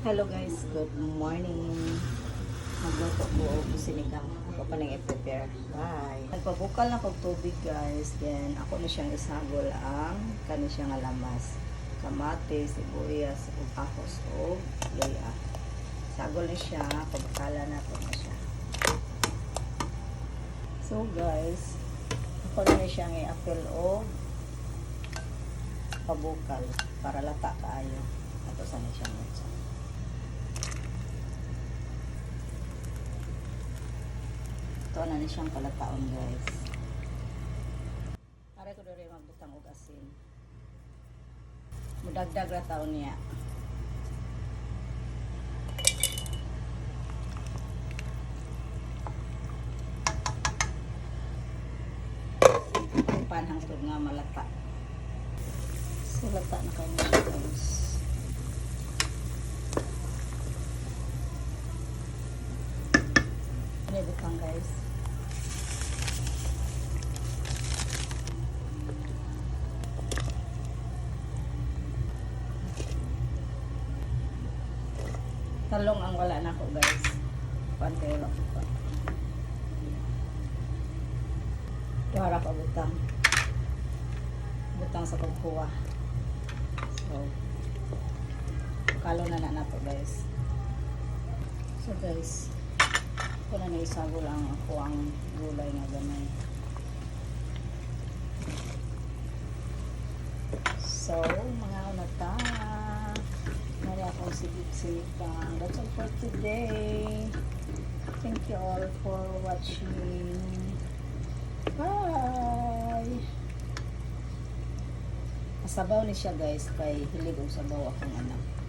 Hello guys, good morning. Magluto ko og sinigang. Ako pa nang i-prepare. Bye. Nagpabukal na kog tubig guys. Then ako na siyang isagol ang kani siyang alamas. Kamatis, sibuyas, ug ahos ug luya. Sagol na siya, pabukala na ko na siya. So guys, ako na siyang i-apil og pabukal para lata kaayo. Ato sa na siyang mutsa. Ito na siyang kalataon guys. Pare ko dere magbutang og asin. Mudagdag ra taon niya. Panhang tug nga malata. So lata na kayo siya guys. Ini butang guys. Talong ang wala na ko guys. Pantay lang ko pa. Dara pa butang. Butang sa pagkuha. So, kalo na nato guys. So guys, ako na naisago lang ako ang gulay na gamay. So, mga unata. Mari akong sigit-sigitan. That's all for today. Thank you all for watching. Bye! Masabaw ni siya guys. Kay hilig og sabaw akong anak.